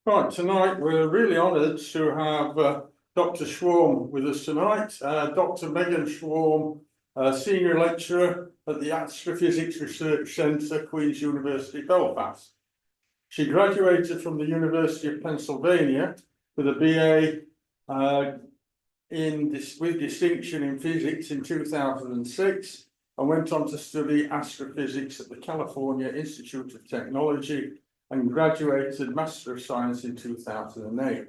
Right, tonight we're really honoured to have Dr. Schwamb with us tonight. Dr. Megan Schwamb, Senior Lecturer at the Astrophysics Research Centre, Queen's University, Belfast. She graduated from the University of Pennsylvania with a BA with distinction in physics in 2006 and went on to study astrophysics at the California Institute of Technology and graduated Master of Science in 2008.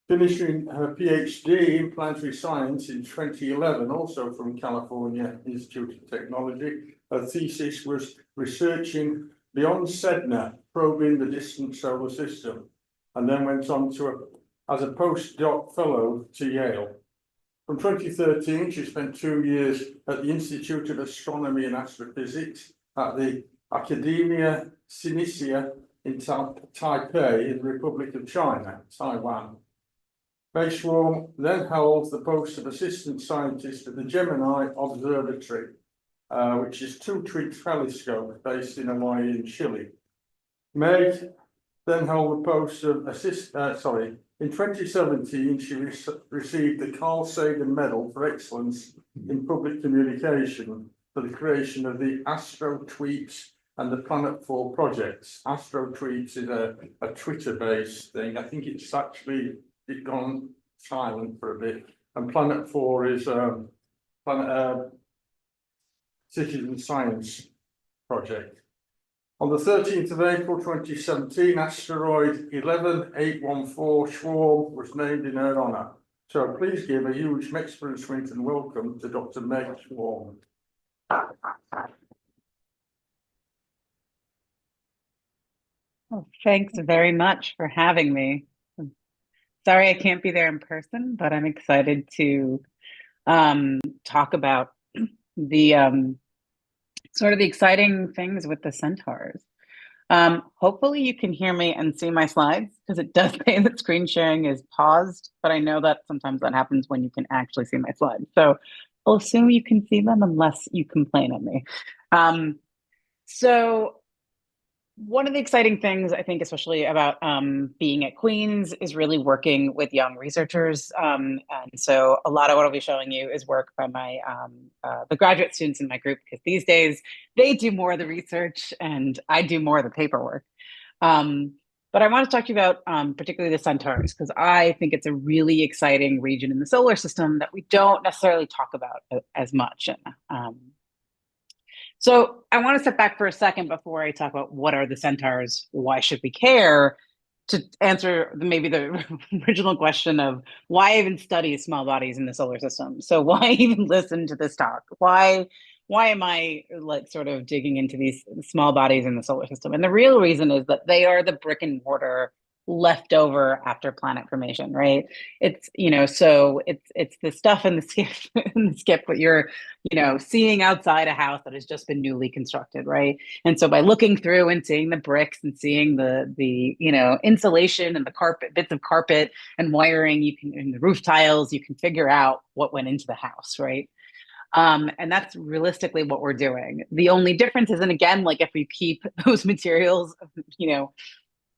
Finishing her PhD in planetary science in 2011, also from California Institute of Technology, her thesis was researching beyond Sedna, probing the distant solar system, and then went on to as a postdoc fellow to Yale. From 2013, she spent 2 years at the Institute of Astronomy and Astrophysics at the Academia Sinica in Taipei in the Republic of China, Taiwan. Meg Schwamb then held the post of assistant scientist at the Gemini Observatory, which is a two-tree telescope based in Hawaii and Chile. Meg then held the post of in 2017, she received the Carl Sagan Medal for Excellence in Public Communication for the creation of the Astro-Tweets and the Planet 4 projects. Astro-Tweets is a Twitter-based thing. I think it's actually gone silent for a bit. And Planet 4 is citizen science project. On the 13th of April 2017, asteroid 11814 Schwamb was named in her honour. So please give a huge Mexperen Swint and welcome to Dr. Meg Schwamb. Well, thanks very much for having me. Sorry I can't be there in person, but I'm excited to talk about the sort of the exciting things with the centaurs. Hopefully you can hear me and see my slides, because it does say that screen sharing is paused, but I know that sometimes that happens when you can actually see my slides. So I'll assume you can see them unless you complain at me. So one of the exciting things, I think, especially about being at Queen's, is really working with young researchers. And so a lot of what I'll be showing you is work by my the graduate students in my group, because these days they do more of the research and I do more of the paperwork. But I want to talk to you about particularly the centaurs, because I think it's a really exciting region in the solar system that we don't necessarily talk about as much. So I want to step back for a second before I talk about what are the centaurs, why should we care, to answer maybe the original question of why even study small bodies in the solar system. So why even listen to this talk? Why am I like sort of digging into these small bodies in the solar system? And the real reason is that they are the brick and mortar left over after planet formation, right? It's, so it's the stuff in the skip that you're, seeing outside a house that has just been newly constructed, right? And so by looking through and seeing the bricks and seeing the insulation and the carpet, bits of carpet and wiring, and the roof tiles, you can figure out what went into the house, right? And that's realistically what we're doing. The only difference isn't, again, like if we keep those materials,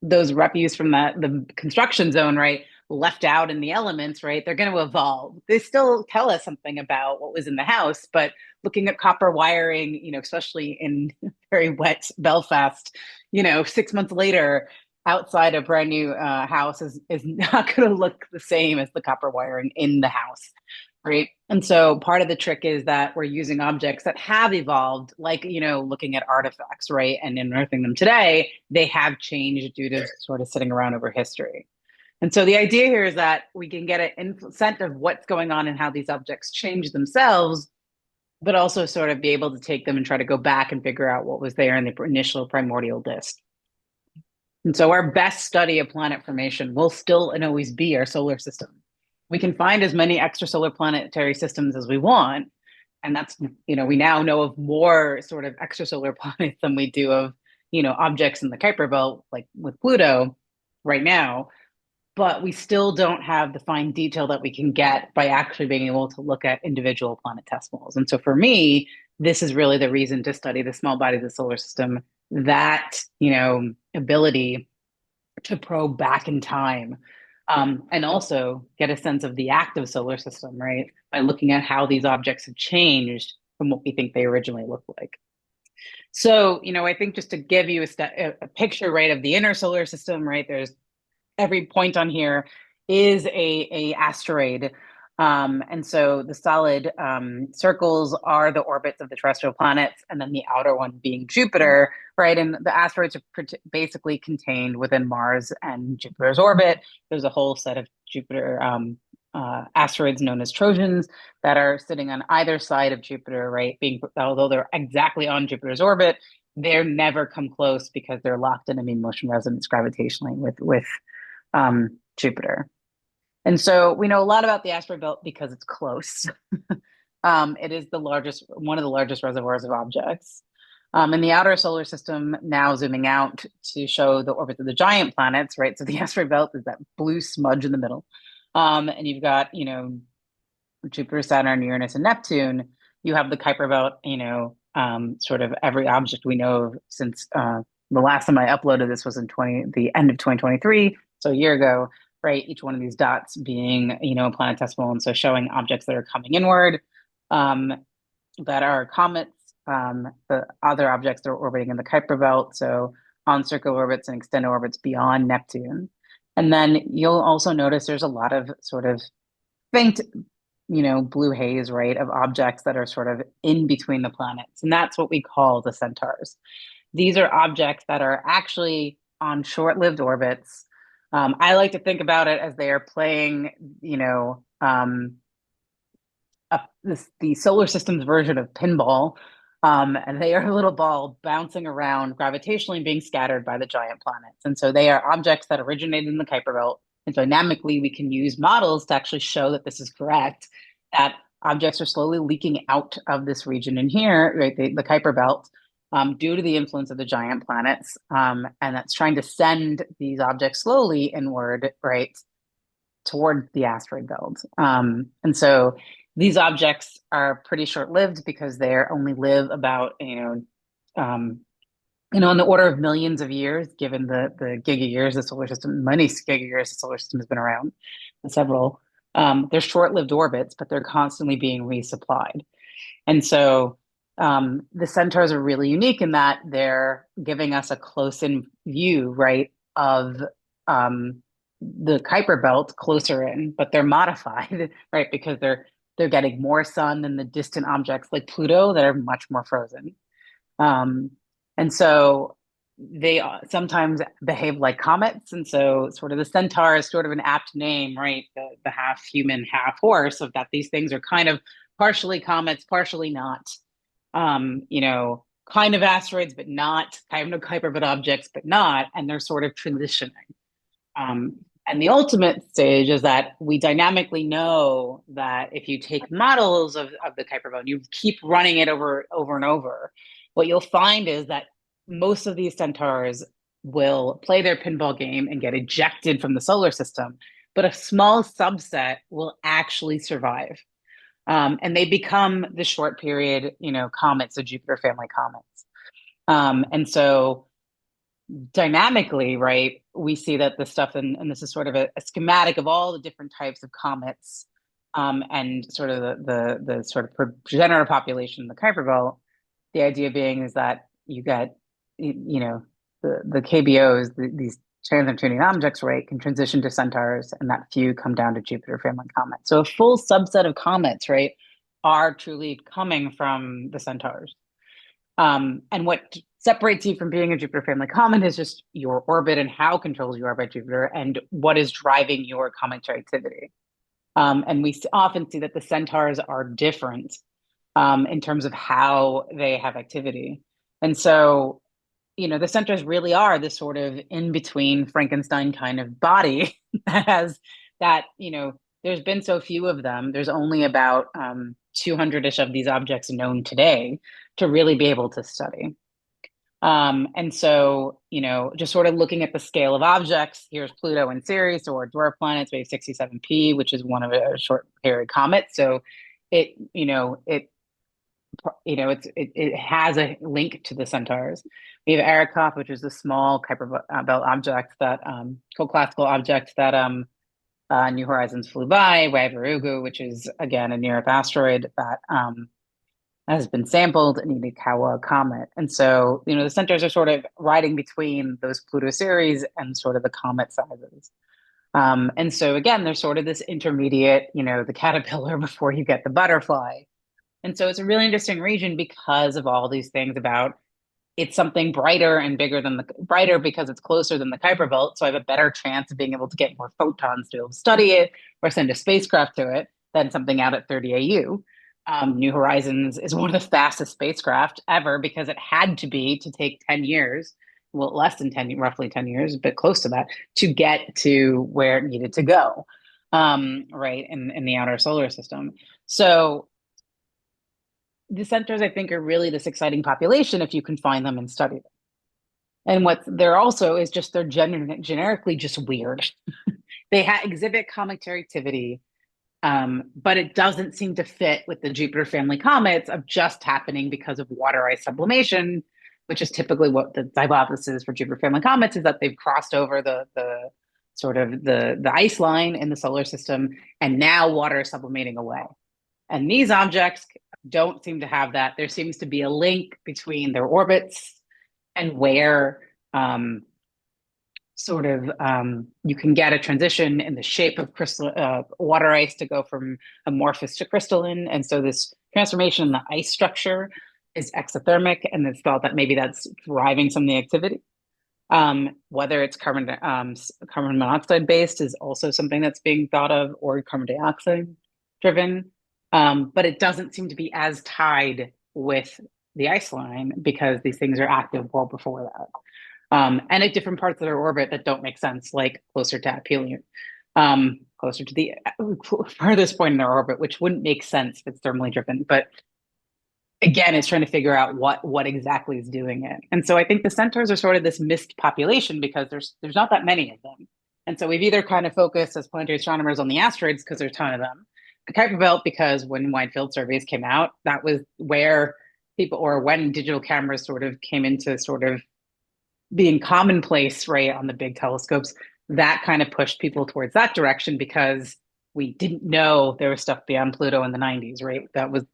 those refuse from the construction zone, right, left out in the elements, right, they're going to evolve. They still tell us something about what was in the house, but looking at copper wiring, especially in very wet Belfast, 6 months later, outside a brand new house is not going to look the same as the copper wiring in the house, right? And so part of the trick is that we're using objects that have evolved, like, looking at artifacts, right? And unearthing them today, they have changed due to sort of sitting around over history. And so the idea here is that we can get an sense of what's going on and how these objects change themselves, but also sort of be able to take them and try to go back and figure out what was there in the initial primordial disk. And so our best study of planet formation will still and always be our solar system. We can find as many extrasolar planetary systems as we want. And that's, we now know of more sort of extrasolar planets than we do of, objects in the Kuiper belt, like with Pluto right now. But we still don't have the fine detail that we can get by actually being able to look at individual planetesimals. And so for me, this is really the reason to study the small body of the solar system, that, ability to probe back in time, and also get a sense of the active solar system, right? By looking at how these objects have changed from what we think they originally looked like. So, I think just to give you a picture, right, of the inner solar system, right, there's every point on here is a asteroid. And so the solid circles are the orbits of the terrestrial planets, and then the outer one being Jupiter, right? And the asteroids are basically contained within Mars and Jupiter's orbit. There's a whole set of Jupiter asteroids known as Trojans that are sitting on either side of Jupiter, right? Although they're exactly on Jupiter's orbit, they're never come close because they're locked in a mean motion resonance gravitationally with Jupiter. And so we know a lot about the asteroid belt because it's close. It is one of the largest reservoirs of objects. In the outer solar system, now zooming out to show the orbits of the giant planets, right? So the asteroid belt is that blue smudge in the middle. And you've got, Jupiter, Saturn, Uranus, and Neptune. You have the Kuiper belt, sort of every object we know of since the last time I uploaded this was the end of 2023, so a year ago, right? Each one of these dots being, planetesimal, and so showing objects that are coming inward, that are comets, the other objects that are orbiting in the Kuiper belt, so on circular orbits and extended orbits beyond Neptune. And then you'll also notice there's a lot of sort of faint, blue haze, right, of objects that are sort of in between the planets. And that's what we call the centaurs. These are objects that are actually on short-lived orbits. I like to think about it as they are playing, the solar system's version of pinball, and they are a little ball bouncing around gravitationally, being scattered by the giant planets. And so they are objects that originated in the Kuiper belt. And dynamically, we can use models to actually show that this is correct, that objects are slowly leaking out of this region in here, right, the Kuiper belt, due to the influence of the giant planets. And that's trying to send these objects slowly inward, right, toward the asteroid belt. And so these objects are pretty short-lived because they only live about, on the order of millions of years, given the giga years the solar system, many giga years the solar system has been around, and several. They're short-lived orbits, but they're constantly being resupplied. And so the centaurs are really unique in that they're giving us a close-in view, right, of the Kuiper belt closer in, but they're modified, right, because they're getting more sun than the distant objects like Pluto that are much more frozen. And so they sometimes behave like comets. And so sort of the centaur is sort of an apt name, right? The half human, half horse, of that these things are kind of partially comets, partially not, kind of asteroids, but not, kind of Kuiper belt objects, but not, and they're sort of transitioning. And the ultimate stage is that we dynamically know that if you take models of the Kuiper belt, you keep running it over and over, what you'll find is that most of these centaurs will play their pinball game and get ejected from the solar system, but a small subset will actually survive. And they become the short period, comets, the Jupiter family comets. And so dynamically, right, we see that the stuff, and this is sort of a schematic of all the different types of comets, and sort of the sort of general population in the Kuiper belt. The idea being is that you get, the KBOs, these trans-Neptunian objects, right, can transition to centaurs, and that few come down to Jupiter family comets. So a full subset of comets, right, are truly coming from the centaurs. And what separates you from being a Jupiter family comet is just your orbit and how controlled you are by Jupiter and what is driving your cometary activity. And we often see that the centaurs are different in terms of how they have activity. And so, the centaurs really are this sort of in-between Frankenstein kind of body that has that, there's been so few of them. There's only about 200-ish of these objects known today to really be able to study. And so, just sort of looking at the scale of objects, here's Pluto and Ceres, or dwarf planets. We have 67P, which is one of a short period comet. So it it has a link to the centaurs. We have Arrokoth, which is a small Kuiper belt object that co-classical object that New Horizons flew by. We have Urugu, which is again a near Earth asteroid that has been sampled in the Ikawa comet. And so, the centaurs are sort of riding between those Pluto series and sort of the comet sizes. And so again, there's sort of this intermediate, the caterpillar before you get the butterfly. And so it's a really interesting region because of all these things about it's something brighter and bigger than brighter because it's closer than the Kuiper belt. So I have a better chance of being able to get more photons to be able to study it or send a spacecraft to it than something out at 30 AU. New Horizons is one of the fastest spacecraft ever because it had to be to take 10 years, well, less than 10, roughly 10 years, but close to that, to get to where it needed to go, right, in the outer solar system. So the centaurs, I think, are really this exciting population if you can find them and study them. And what they're also is just they're generically just weird. They exhibit cometary activity, but it doesn't seem to fit with the Jupiter family comets of just happening because of water ice sublimation, which is typically what the hypothesis for Jupiter family comets is, that they've crossed over the sort of the ice line in the solar system, and now water is sublimating away. And these objects don't seem to have that. There seems to be a link between their orbits and where you can get a transition in the shape of crystal water ice to go from amorphous to crystalline. And so this transformation in the ice structure is exothermic, and it's thought that maybe that's driving some of the activity. Whether it's carbon monoxide based is also something that's being thought of, or carbon dioxide driven. But it doesn't seem to be as tied with the ice line because these things are active well before that. And at different parts of their orbit that don't make sense, like closer to aphelion, closer to the furthest point in their orbit, which wouldn't make sense if it's thermally driven. But again, it's trying to figure out what exactly is doing it. And so I think the centaurs are sort of this missed population because there's not that many of them. And so we've either kind of focused as planetary astronomers on the asteroids because there's a ton of them, the Kuiper belt because when wide field surveys came out, that was where people, or when digital cameras sort of came into sort of being commonplace, right, on the big telescopes, that kind of pushed people towards that direction because we didn't know there was stuff beyond Pluto in the 90s, right? That was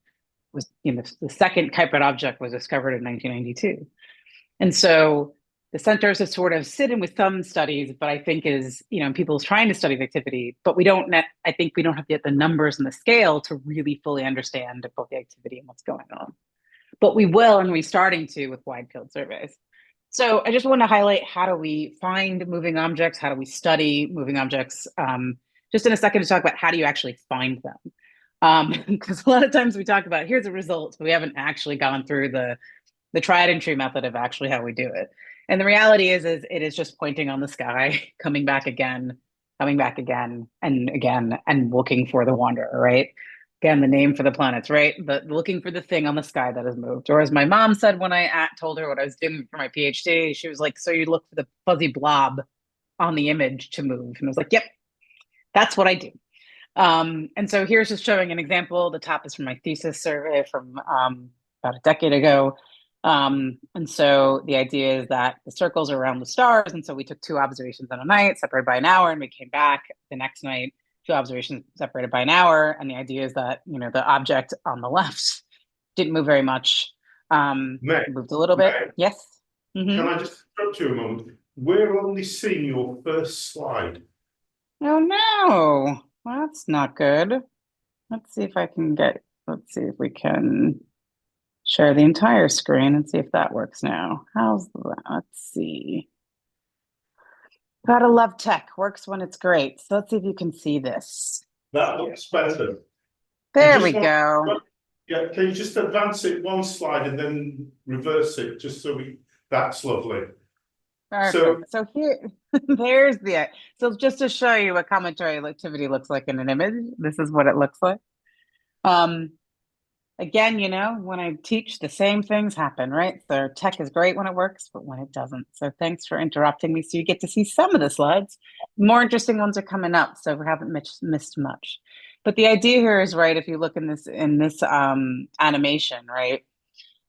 the second Kuiper object was discovered in 1992. And so the centaurs have sort of sit in with some studies, but I think is, people's trying to study the activity, but I think we don't have yet the numbers and the scale to really fully understand both the activity and what's going on. But we will, and we're starting to with wide field surveys. So I just want to highlight, how do we find moving objects? How do we study moving objects? Just in a second to talk about how do you actually find them? Because a lot of times we talk about here's the results, but we haven't actually gone through the tried and true method of actually how we do it. And the reality is it is just pointing on the sky, coming back again, and again, and looking for the wanderer, right? Again, the name for the planets, right? Looking for the thing on the sky that has moved. Or as my mom said when I told her what I was doing for my PhD, she was like, so you look for the fuzzy blob on the image to move. And I was like, yep, that's what I do. And so here's just showing an example. The top is from my thesis survey from about a decade ago. And so the idea is that the circles are around the stars. And so we took 2 observations in a night, separated by an hour, and we came back the next night, 2 observations separated by an hour. And the idea is that, the object on the left didn't move very much. Meg, moved a little bit. Meg, Yes. Can I just interrupt you a moment? We're only seeing your first slide. Oh no, that's not good. Let's see if we can share the entire screen and see if that works now. How's that? Let's see. Gotta love tech. Works when it's great. So let's see if you can see this. That looks better. There we go. Yeah, can you just advance it 1 slide and then reverse it, just so that's lovely. Perfect. So here, so just to show you what cometary activity looks like in an image, this is what it looks like. Again, when I teach, the same things happen, right? So tech is great when it works, but when it doesn't. So thanks for interrupting me. So you get to see some of the slides. More interesting ones are coming up, so we haven't missed much. But the idea here is, right, if you look in this animation, right,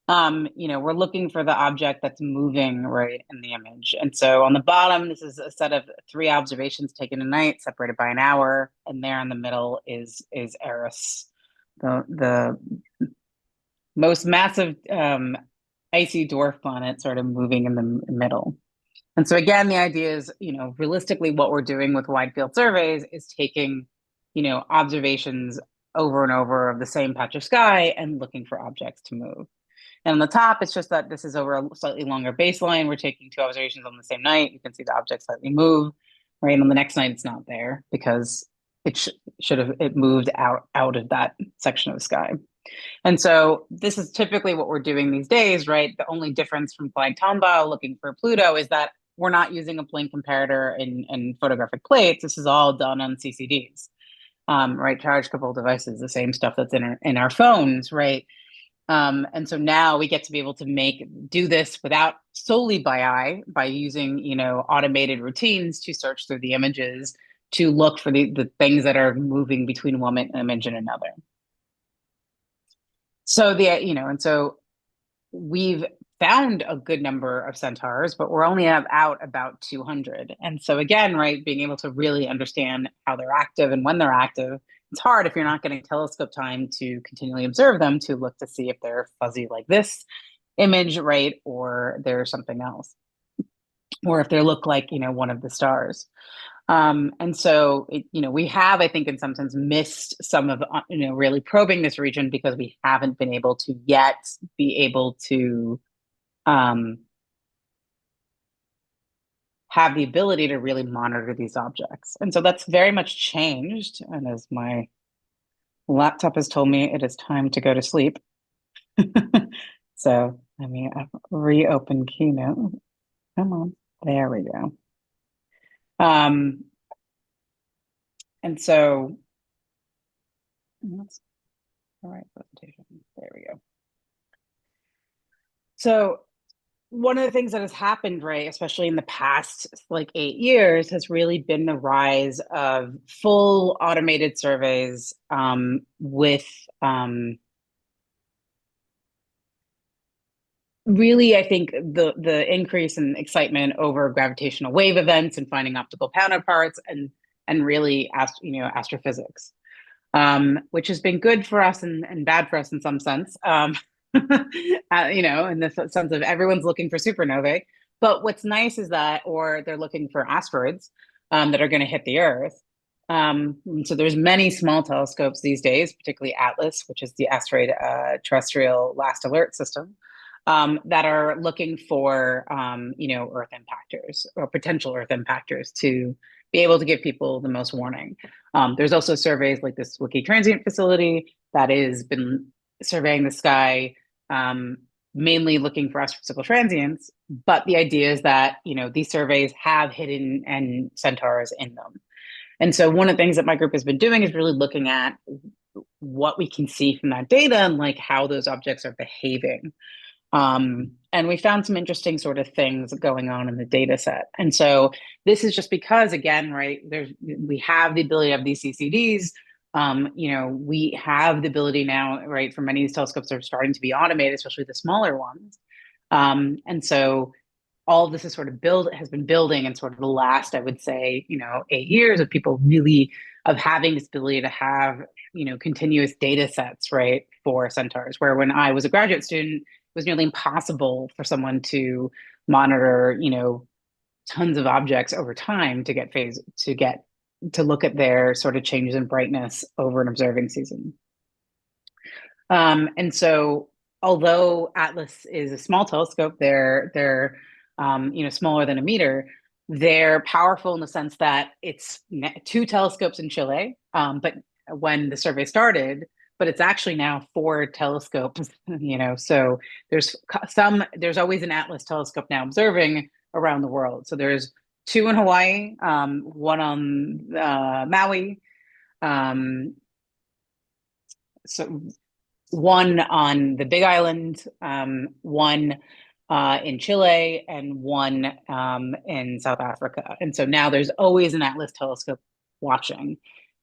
we're looking for the object that's moving, right, in the image. And so on the bottom, this is a set of 3 observations taken at night, separated by an hour, and there in the middle is Eris, the most massive icy dwarf planet, sort of moving in the middle. And so again, the idea is, realistically, what we're doing with wide field surveys is taking, observations over and over of the same patch of sky and looking for objects to move. And on the top, it's just that this is over a slightly longer baseline. We're taking 2 observations on the same night. You can see the object slightly move, right? And on the next night, it's not there because it should have moved out of that section of the sky. And so this is typically what we're doing these days, right? The only difference from flying Tombow looking for Pluto is that we're not using a plane comparator and photographic plates. This is all done on CCDs, right? Charge coupled devices, the same stuff that's in our phones, right? And so now we get to be able to do this without solely by eye, by using, automated routines to search through the images to look for the things that are moving between one image and another. So and so we've found a good number of centaurs, but we're only out about 200. And so again, right, being able to really understand how they're active and when they're active, it's hard if you're not getting telescope time to continually observe them to look to see if they're fuzzy like this image, right, or they're something else, or if they look like, one of the stars. And so, we have, I think, in some sense, missed some of, really probing this region because we haven't been able to yet be able to have the ability to really monitor these objects. And so that's very much changed. And as my laptop has told me, it is time to go to sleep. So let me reopen Keynote. Come on, there we go. And so that's all right, presentation. There we go. So one of the things that has happened, right, especially in the past 8 years, has really been the rise of full automated surveys with really, I think, the increase in excitement over gravitational wave events and finding optical counterparts and really astrophysics, which has been good for us and bad for us in some sense. In the sense of everyone's looking for supernovae. But what's nice is that, or they're looking for asteroids that are going to hit the Earth. So there's many small telescopes these days, particularly ATLAS, which is the Asteroid Terrestrial Last Alert System, that are looking for, Earth impactors or potential Earth impactors to be able to give people the most warning. There's also surveys like this Wiki Transient Facility that has been surveying the sky, mainly looking for astrophysical transients. But the idea is that, these surveys have hidden and centaurs in them. And so one of the things that my group has been doing is really looking at what we can see from that data and how those objects are behaving. And we found some interesting sort of things going on in the data set. And so this is just because, again, right, we have the ability to have these CCDs. We have the ability now, right, for many of these telescopes are starting to be automated, especially the smaller ones. And so all of this is has been building in sort of the last, I would say, 8 years of people really of having this ability to have, continuous data sets, right, for centaurs, where when I was a graduate student, it was nearly impossible for someone to monitor, tons of objects over time to look at their sort of changes in brightness over an observing season. And so, although ATLAS is a small telescope, they're smaller than a meter. They're powerful in the sense that it's 2 telescopes in Chile, but when the survey started, but it's actually now 4 telescopes, so there's always an ATLAS telescope now observing around the world. So there's 2 in Hawaii, 1 on Maui, so 1 on the Big Island, 1 in Chile, and 1 in South Africa. And so now there's always an ATLAS telescope watching.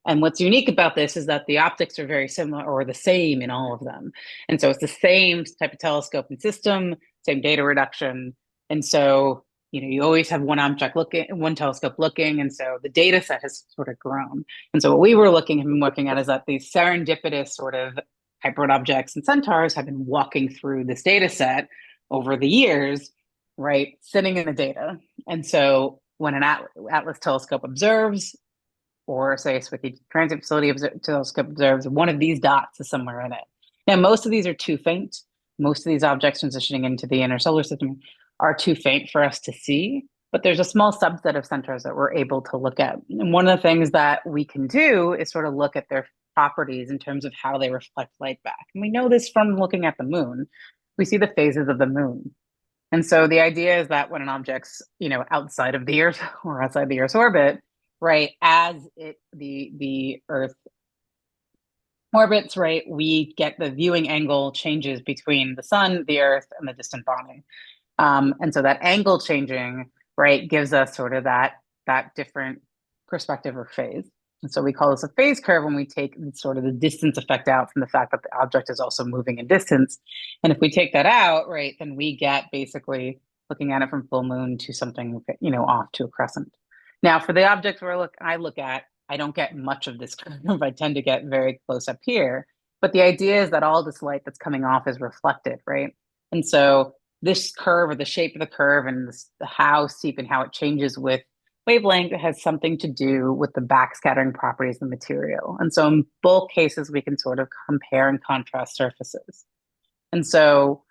And what's unique about this is that the optics are very similar or the same in all of them. And so it's the same type of telescope and system, same data reduction. And so, you always have one object looking, one telescope looking. And so the data set has sort of grown. And so what we have been looking at is that these serendipitous sort of hyperid objects and centaurs have been walking through this data set over the years, right, sitting in the data. And so when an Atlas telescope observes, or say a Swiftly Transit Facility telescope observes, one of these dots is somewhere in it. Now, most of these are too faint. Most of these objects transitioning into the inner solar system are too faint for us to see, but there's a small subset of centaurs that we're able to look at. And one of the things that we can do is sort of look at their properties in terms of how they reflect light back. And we know this from looking at the moon. We see the phases of the moon. And so the idea is that when an object's, outside of the Earth or outside the Earth's orbit, right, as the Earth orbits, right, we get the viewing angle changes between the sun, the Earth, and the distant body. And so that angle changing, right, gives us sort of that different perspective or phase. And so we call this a phase curve when we take sort of the distance effect out from the fact that the object is also moving in distance. And if we take that out, right, then we get basically looking at it from full moon to something, off to a crescent. Now, for the objects I look at, I don't get much of this curve. I tend to get very close up here. But the idea is that all this light that's coming off is reflected, right? And so this curve, or the shape of the curve, and how steep and how it changes with wavelength has something to do with the backscattering properties of the material. And so in both cases, we can sort of compare and contrast surfaces. And so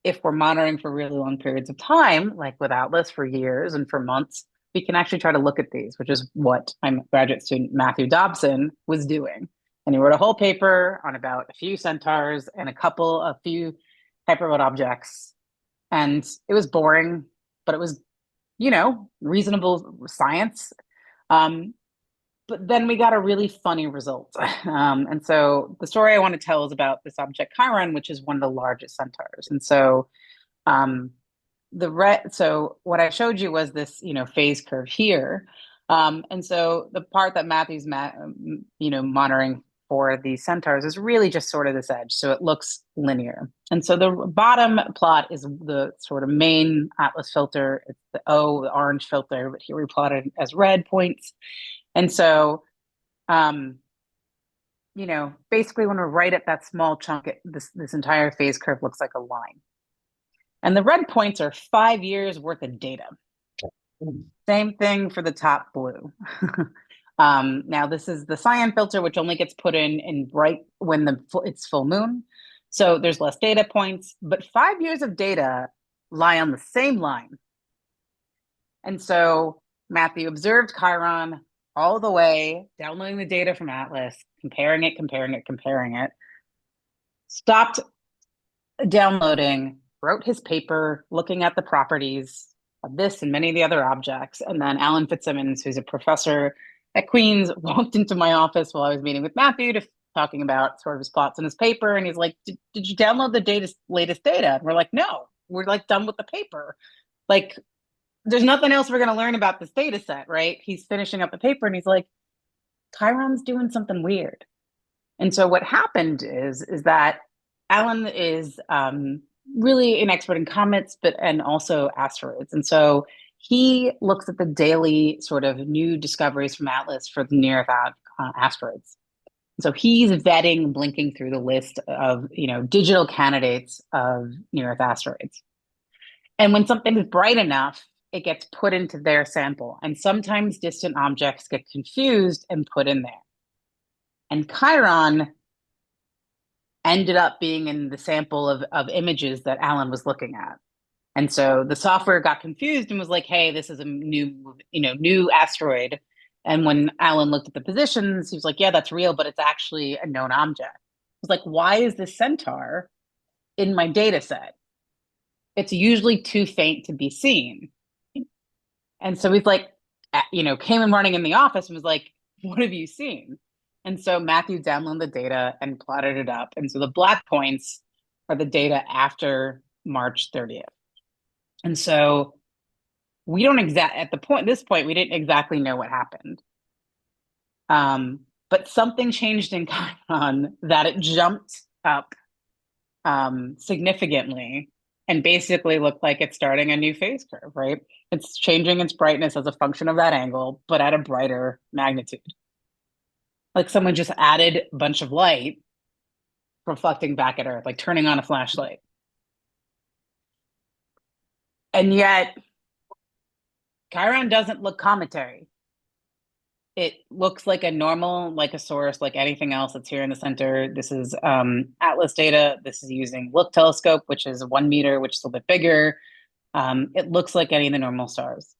if we're monitoring for really long periods of time, like with Atlas for years and for months, we can actually try to look at these, which is what my graduate student, Matthew Dobson, was doing. And he wrote a whole paper on about a few centaurs and a few hyperid objects. And it was boring, but it was, reasonable science. But then we got a really funny result. And so the story I want to tell is about this object Chiron, which is one of the largest centaurs. And so so what I showed you was this, phase curve here. And so the part that Matthew's, monitoring for these centaurs is really just sort of this edge. So it looks linear. And so the bottom plot is the sort of main Atlas filter. It's the orange filter, but here we plotted as red points. And so, basically when we're right at that small chunk, this entire phase curve looks like a line. And the red points are 5 years worth of data. Same thing for the top blue. Now this is the cyan filter, which only gets put in bright when it's full moon. So there's less data points, but 5 years of data lie on the same line. And so Matthew observed Chiron all the way, downloading the data from Atlas, comparing it, stopped downloading, wrote his paper, looking at the properties of this and many of the other objects. And then Alan Fitzsimmons, who's a professor at Queen's, walked into my office while I was meeting with Matthew talking about sort of his plots in his paper. And he's like, did you download the latest data? And we're like, no, we're like done with the paper. Like, there's nothing else we're going to learn about this data set, right? He's finishing up the paper and he's like, Chiron's doing something weird. And so what happened is that Alan is really an expert in comets, and also asteroids. And so he looks at the daily sort of new discoveries from Atlas for the near Earth asteroids. So he's vetting, blinking through the list of, digital candidates of near Earth asteroids. And when something is bright enough, it gets put into their sample. And sometimes distant objects get confused and put in there. And Chiron ended up being in the sample of images that Alan was looking at. And so the software got confused and was like, hey, this is a new asteroid. And when Alan looked at the positions, he was like, yeah, that's real, but it's actually a known object. I was like, why is this centaur in my data set? It's usually too faint to be seen. And so he's like, came in running in the office and was like, what have you seen? And so Matthew downloaded the data and plotted it up. And so the black points are the data after March 30th. And so we don't this point, we didn't exactly know what happened. but something changed in Chiron that it jumped up significantly and basically looked like it's starting a new phase curve, right? It's changing its brightness as a function of that angle, but at a brighter magnitude. Like someone just added a bunch of light reflecting back at Earth, like turning on a flashlight. And yet, Chiron doesn't look cometary. It looks like a normal, like a source, like anything else that's here in the center. This is Atlas data. This is using Look telescope, which is 1 meter, which is a little bit bigger. It looks like any of the normal stars.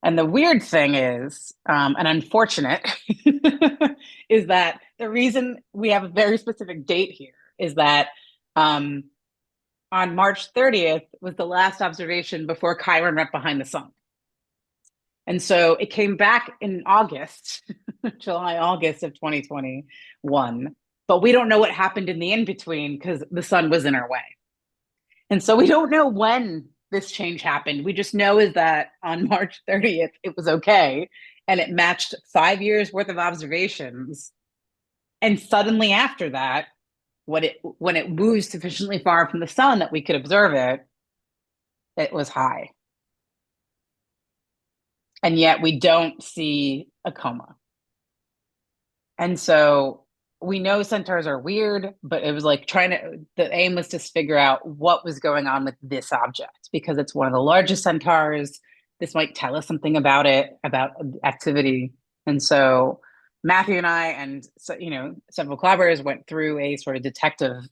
And the weird thing is, and unfortunate, is that the reason we have a very specific date here is that on March 30th was the last observation before Chiron went behind the sun. And so it came back in August, July, August of 2021, but we don't know what happened in the in-between because the sun was in our way. And so we don't know when this change happened. We just know is that on March 30th, it was okay. And it matched 5 years worth of observations. And suddenly after that, when it moves sufficiently far from the sun that we could observe it, it was high. And yet we don't see a coma. And so we know centaurs are weird, but it was like the aim was to figure out what was going on with this object because it's one of the largest centaurs. This might tell us something about it, about activity. And so Matthew and I and several collaborators went through a sort of detective,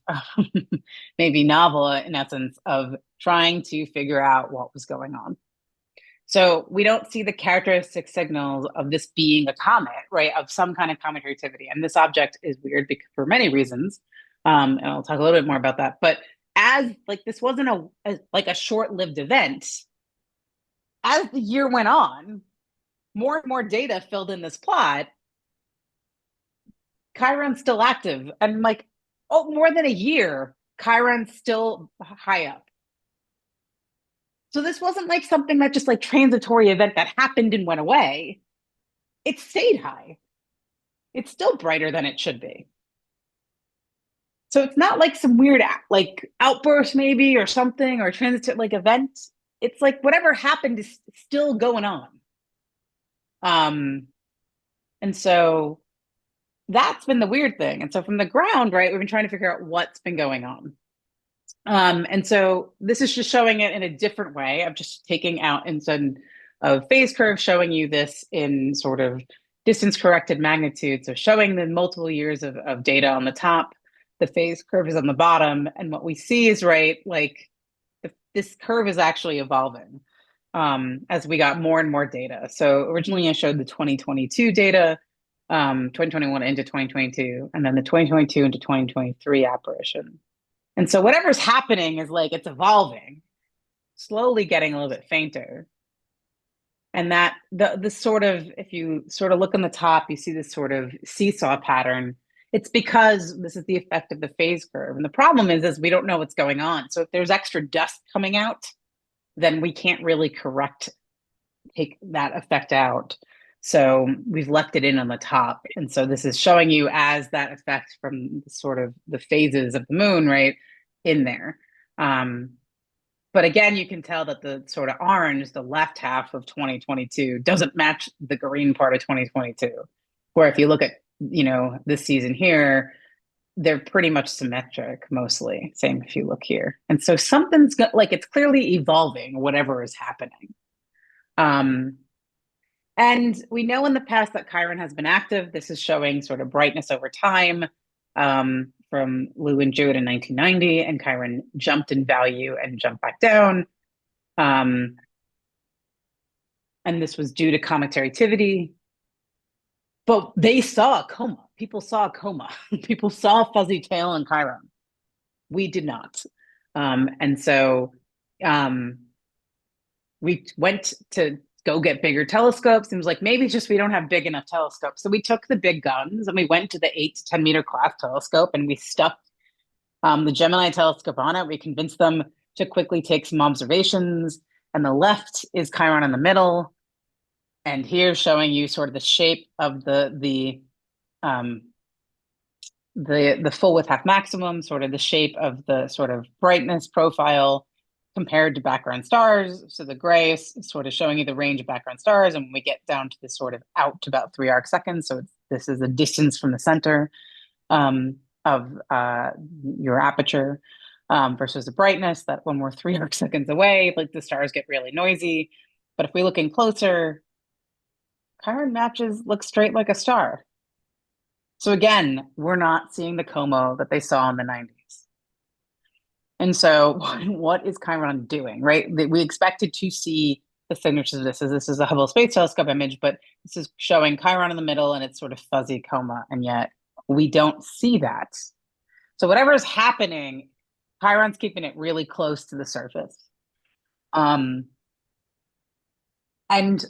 maybe novel in essence, of trying to figure out what was going on. So we don't see the characteristic signals of this being a comet, right? Of some kind of cometary activity. And this object is weird for many reasons. And I'll talk a little bit more about that. But as this wasn't a short-lived event, as the year went on, more and more data filled in this plot. Chiron's still active. And more than a year, Chiron's still high up. So this wasn't like something that just transitory event that happened and went away. It stayed high. It's still brighter than it should be. So it's not like some weird outburst maybe or something or transit event. It's whatever happened is still going on. And so that's been the weird thing. And so from the ground, right, we've been trying to figure out what's been going on. And so this is just showing it in a different way. I'm just taking out instead of phase curve, showing you this in sort of distance corrected magnitude. So showing the multiple years of data on the top, the phase curve is on the bottom. And what we see is this curve is actually evolving as we got more and more data. So originally I showed the 2022 data, 2021 into 2022, and then the 2022 into 2023 apparition. And so whatever's happening is it's evolving, slowly getting a little bit fainter. And that the sort of, if you sort of look on the top, you see this sort of seesaw pattern. It's because this is the effect of the phase curve. And the problem is we don't know what's going on. So if there's extra dust coming out, then we can't really take that effect out. So we've left it in on the top. And so this is showing you as that effect from sort of the phases of the moon, right, in there. But again, you can tell that the sort of orange, the left half of 2022 doesn't match the green part of 2022. Where if you look at, this season here, they're pretty much symmetric mostly. Same if you look here. And so something's it's clearly evolving, whatever is happening. And we know in the past that Chiron has been active. This is showing sort of brightness over time from Lou and Jewett in 1990, and Chiron jumped in value and jumped back down. And this was due to cometary activity. But they saw a coma. People saw a coma. People saw a fuzzy tail in Chiron. We did not. And so we went to go get bigger telescopes. And it was maybe just we don't have big enough telescopes. So we took the big guns and we went to the 8 to 10 meter class telescope and we stuck the Gemini telescope on it. We convinced them to quickly take some observations. And the left is Chiron in the middle. And here's showing you sort of the shape of the full width half maximum, sort of the shape of the sort of brightness profile compared to background stars. So the gray is sort of showing you the range of background stars, and when we get down to this sort of out to about 3 arc seconds, so this is the distance from the center of your aperture versus the brightness, that when we're 3 arc seconds away, like the stars get really noisy. But if we look in closer, Chiron matches look straight like a star. So again, we're not seeing the COMO that they saw in the 90s. And so what is Chiron doing, right? We expected to see the signatures of this. This is a Hubble Space Telescope image, but this is showing Chiron in the middle and it's sort of fuzzy coma, and yet we don't see that. So whatever is happening, Chiron's keeping it really close to the surface. And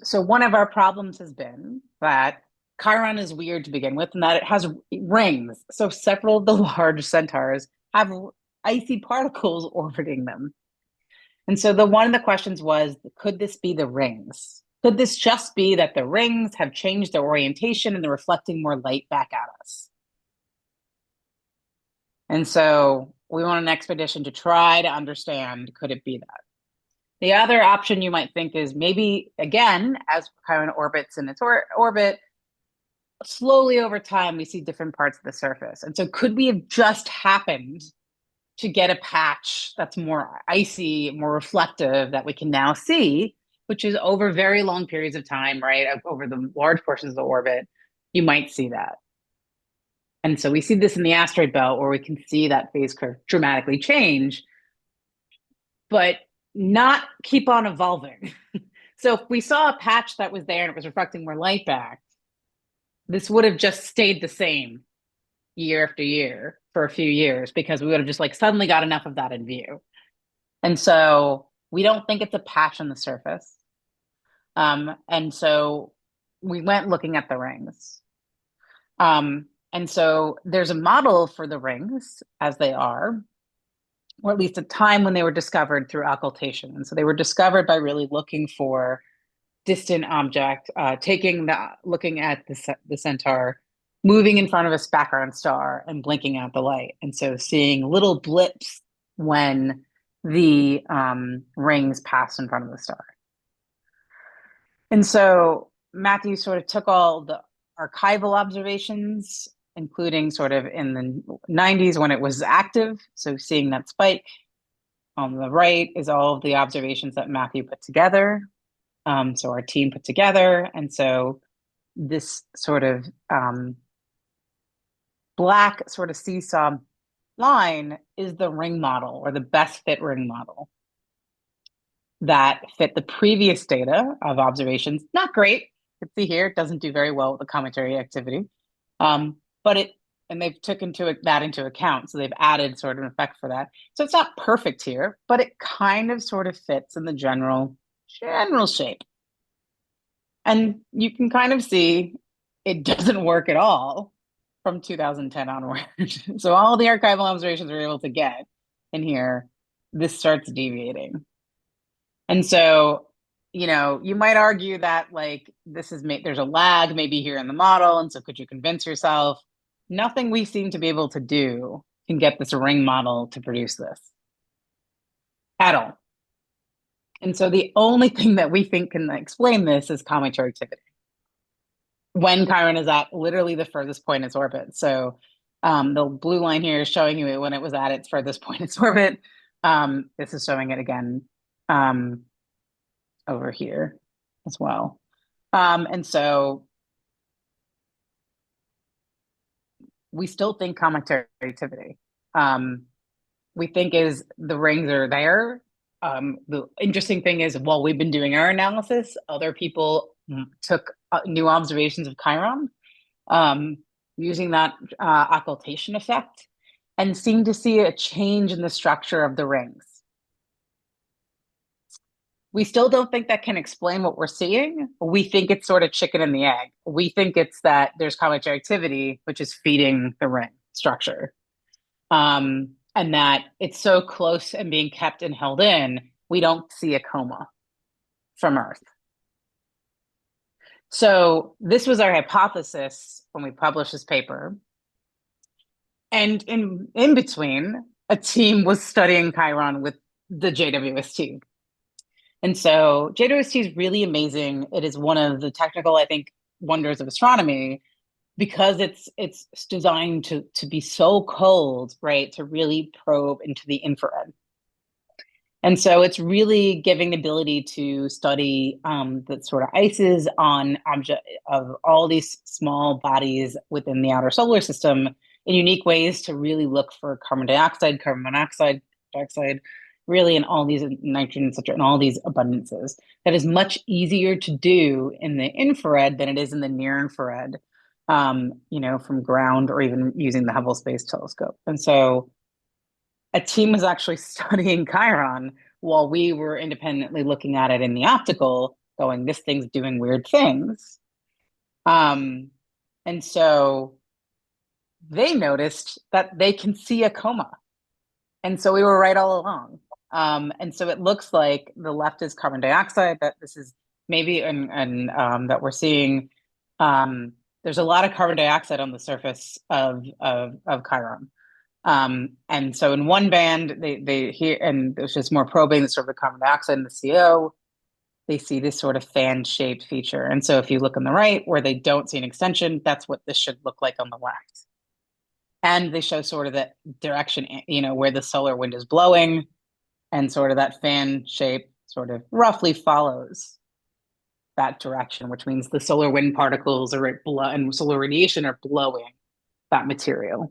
so one of our problems has been that Chiron is weird to begin with, and that it has rings. So several of the large centaurs have icy particles orbiting them. And so one of the questions was, could this be the rings? Could this just be that the rings have changed their orientation and they're reflecting more light back at us? And so we want an expedition to try to understand, could it be that? The other option you might think is maybe, again, as Chiron orbits in its orbit, slowly over time, we see different parts of the surface. And so could we have just happened to get a patch that's more icy, more reflective that we can now see, which is over very long periods of time, right? Over the large portions of the orbit, you might see that. And so we see this in the asteroid belt where we can see that phase curve dramatically change, but not keep on evolving. So if we saw a patch that was there and it was reflecting more light back, this would have just stayed the same year after year for a few years, because we would have just like suddenly got enough of that in view. And so we don't think it's a patch on the surface. And so we went looking at the rings. And so there's a model for the rings as they are, or at least a time when they were discovered through occultation. And so they were discovered by really looking for distant object, looking at the Centaur, moving in front of a background star and blinking out the light. And so seeing little blips when the rings pass in front of the star. And so Matthew sort of took all the archival observations, including sort of in the 90s when it was active. So seeing that spike on the right is all of the observations that Matthew put together. So our team put together. And so this sort of black sort of seesaw line is the ring model, or the best fit ring model that fit the previous data of observations. Not great. You can see here, it doesn't do very well with the cometary activity. And they've taken that into account. So they've added sort of an effect for that. So it's not perfect here, but it kind of sort of fits in the general shape. And you can kind of see it doesn't work at all from 2010 onward. So all the archival observations we're able to get in here, this starts deviating. And so, you might argue that like there's a lag maybe here in the model. And so could you convince yourself? Nothing we seem to be able to do can get this ring model to produce this at all. And so the only thing that we think can explain this is cometary activity, when Chiron is at literally the furthest point in its orbit. So the blue line here is showing you when it was at its furthest point in its orbit. This is showing it again over here as well. And so we still think cometary activity. We think is the rings are there. The interesting thing is, while we've been doing our analysis, other people took new observations of Chiron using that occultation effect and seemed to see a change in the structure of the rings. We still don't think that can explain what we're seeing. We think it's sort of chicken and the egg. We think it's that there's cometary activity, which is feeding the ring structure. And that it's so close and being kept and held in, we don't see a coma from Earth. So this was our hypothesis when we published this paper. And in between, a team was studying Chiron with the JWST. And so JWST is really amazing. It is one of the technical, I think, wonders of astronomy, because it's designed to be so cold, right, to really probe into the infrared. And so it's really giving the ability to study the sort of ices on object of all these small bodies within the outer solar system in unique ways to really look for carbon dioxide, carbon monoxide, dioxide, really in all these nitrogen, et cetera, and all these abundances. That is much easier to do in the infrared than it is in the near infrared, from ground or even using the Hubble Space Telescope. And so a team was actually studying Chiron while we were independently looking at it in the optical, going, this thing's doing weird things. And so they noticed that they can see a coma. And so we were right all along. And so it looks like the left is carbon dioxide, that this is maybe, and that we're seeing, there's a lot of carbon dioxide on the surface of Chiron. And so in one band, they hear, and there's just more probing, the sort of the carbon dioxide and the CO, they see this sort of fan-shaped feature. And so if you look on the right, where they don't see an extension, that's what this should look like on the left. And they show sort of that direction, where the solar wind is blowing, and sort of that fan shape sort of roughly follows that direction, which means the solar wind particles and solar radiation are blowing that material.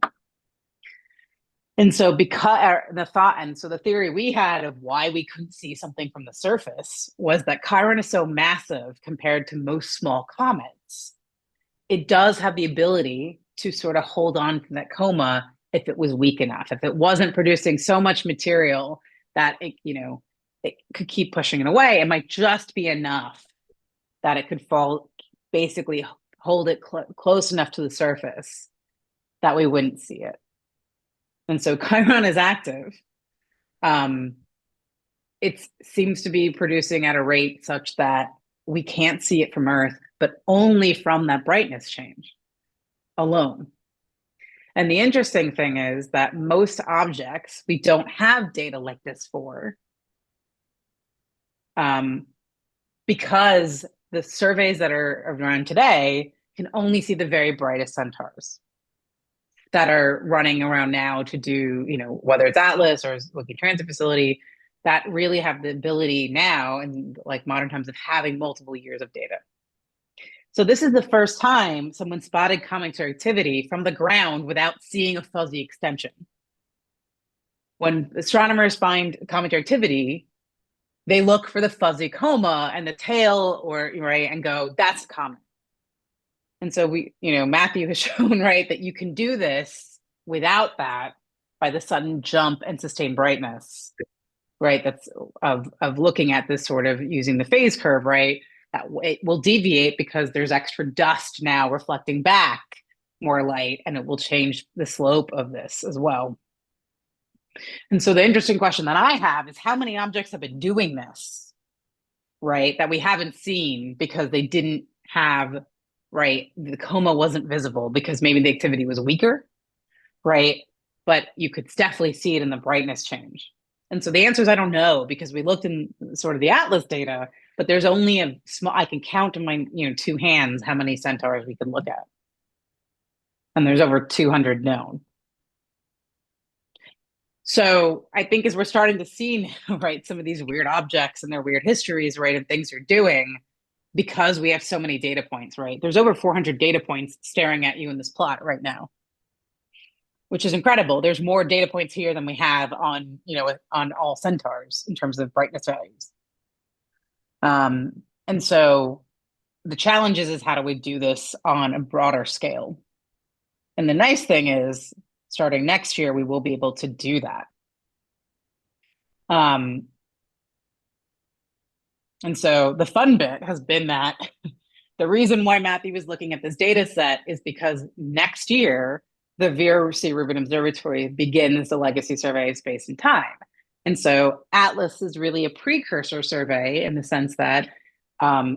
And so the theory we had of why we couldn't see something from the surface was that Chiron is so massive compared to most small comets. It does have the ability to sort of hold on to that coma if it was weak enough, if it wasn't producing so much material that it could keep pushing it away. It might just be enough that it could fall, basically hold it close enough to the surface that we wouldn't see it. And so Chiron is active. It seems to be producing at a rate such that we can't see it from Earth, but only from that brightness change alone. And the interesting thing is that most objects we don't have data like this for, because the surveys that are around today can only see the very brightest centaurs that are running around now to do, whether it's Atlas or looking transit facility, that really have the ability now in like modern times of having multiple years of data. So this is the first time someone spotted cometary activity from the ground without seeing a fuzzy extension. When astronomers find cometary activity, they look for the fuzzy coma and the tail, and go, that's a comet. And so Matthew has shown, right, that you can do this without that by the sudden jump and sustained brightness, right? That's of looking at this sort of using the phase curve, right? That it will deviate because there's extra dust now reflecting back more light, and it will change the slope of this as well. And so the interesting question that I have is how many objects have been doing this, right, that we haven't seen because they didn't have, right, the coma wasn't visible because maybe the activity was weaker, right? But you could definitely see it in the brightness change. And so the answer is I don't know, because we looked in sort of the Atlas data, but there's only a small, I can count in my two hands how many centaurs we can look at. And there's over 200 known. So I think as we're starting to see, right, some of these weird objects and their weird histories, right, and things they're doing, because we have so many data points, right? There's over 400 data points staring at you in this plot right now, which is incredible. There's more data points here than we have on, on all centaurs in terms of brightness values. And so the challenge is how do we do this on a broader scale? And the nice thing is, starting next year, we will be able to do that. And so the fun bit has been that the reason why Matthew was looking at this data set is because next year, the Vera C. Rubin Observatory begins the legacy survey of space and time. And so Atlas is really a precursor survey in the sense that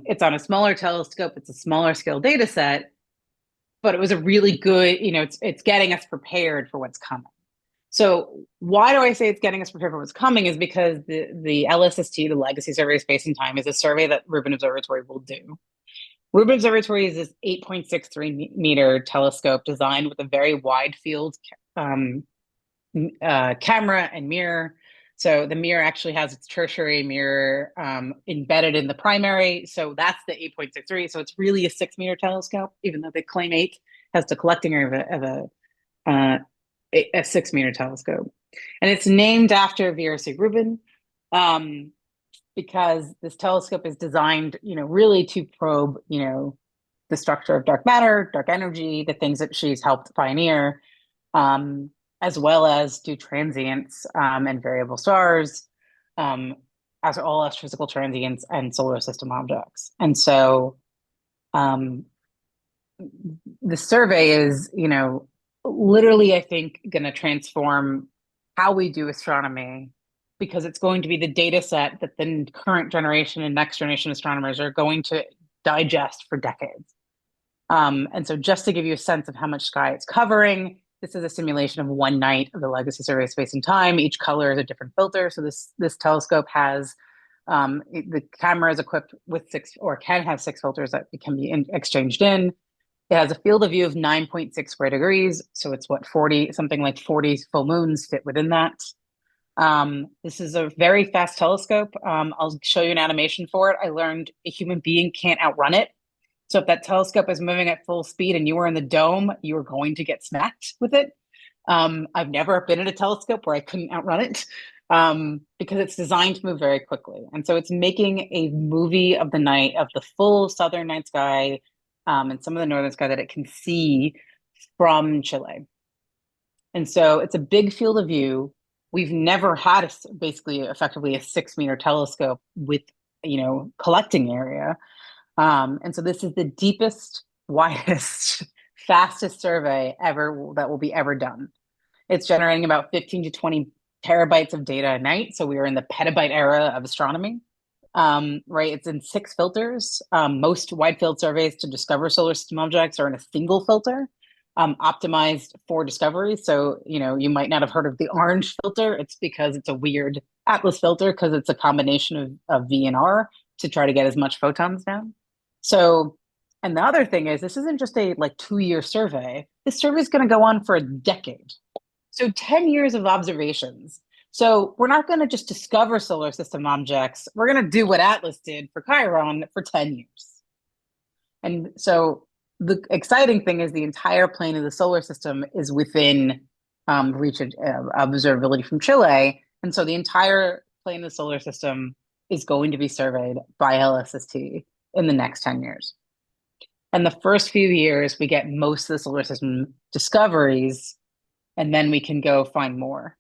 It's on a smaller telescope, it's a smaller scale data set, but it was a really good, it's getting us prepared for what's coming. So why do I say it's getting us prepared for what's coming is because the LSST, the Legacy Survey of Space and Time, is a survey that Rubin Observatory will do. Rubin Observatory is this 8.63 meter telescope designed with a very wide field camera and mirror. So the mirror actually has its tertiary mirror embedded in the primary. So that's the 8.63. So it's really a 6 meter telescope, even though they claim 8 has the collecting area of a 6 meter telescope. And it's named after Vera C. Rubin because this telescope is designed, really to probe, the structure of dark matter, dark energy, the things that she's helped pioneer, as well as do transients and variable stars, as all astrophysical transients and solar system objects. And so the survey is, literally, I think, going to transform how we do astronomy, because it's going to be the data set that the current generation and next generation astronomers are going to digest for decades. And so just to give you a sense of how much sky it's covering, this is a simulation of one night of the Legacy Survey of Space and Time. Each color is a different filter. So this telescope has, the camera is equipped with 6, or can have 6 filters that can be exchanged in. It has a field of view of 9.6 square degrees. So it's something like 40 full moons fit within that. This is a very fast telescope. I'll show you an animation for it. I learned a human being can't outrun it. So if that telescope is moving at full speed and you were in the dome, you were going to get smacked with it. I've never been in a telescope where I couldn't outrun it because it's designed to move very quickly. And so it's making a movie of the night, of the full southern night sky and some of the northern sky that it can see from Chile. And so it's a big field of view. We've never had basically effectively a 6 meter telescope with, collecting area. And so this is the deepest, widest, fastest survey ever that will be ever done. It's generating about 15 to 20 terabytes of data a night. So we are in the petabyte era of astronomy, right? It's in 6 filters. Most wide field surveys to discover solar system objects are in a single filter, optimized for discovery. So, you might not have heard of the orange filter. It's because it's a weird Atlas filter because it's a combination of V and R to try to get as much photons down. So, and the other thing is, this isn't just a 2-year survey. This survey is going to go on for a decade. So 10 years of observations. So we're not going to just discover solar system objects. We're going to do what Atlas did for Chiron for 10 years. And so the exciting thing is the entire plane of the solar system is within reach of observability from Chile. And so the entire plane of the solar system is going to be surveyed by LSST in the next 10 years. And the first few years, we get most of the solar system discoveries, and then we can go find more.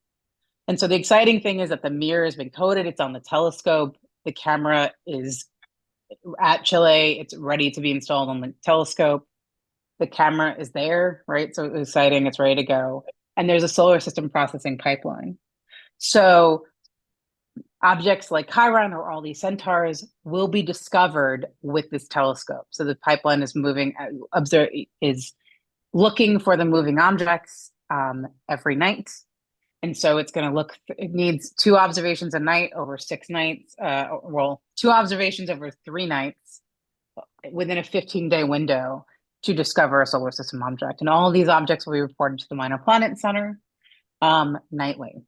And so the exciting thing is that the mirror has been coded. It's on the telescope. The camera is at Chile. It's ready to be installed on the telescope. The camera is there, right? So it's exciting. It's ready to go. And there's a solar system processing pipeline. So objects like Chiron or all these centaurs will be discovered with this telescope. So the pipeline is is looking for the moving objects every night. And so it's going to it needs 2 observations a night over 6 nights. 2 observations over 3 nights within a 15-day window to discover a solar system object. And all of these objects will be reported to the Minor Planet Center nightly.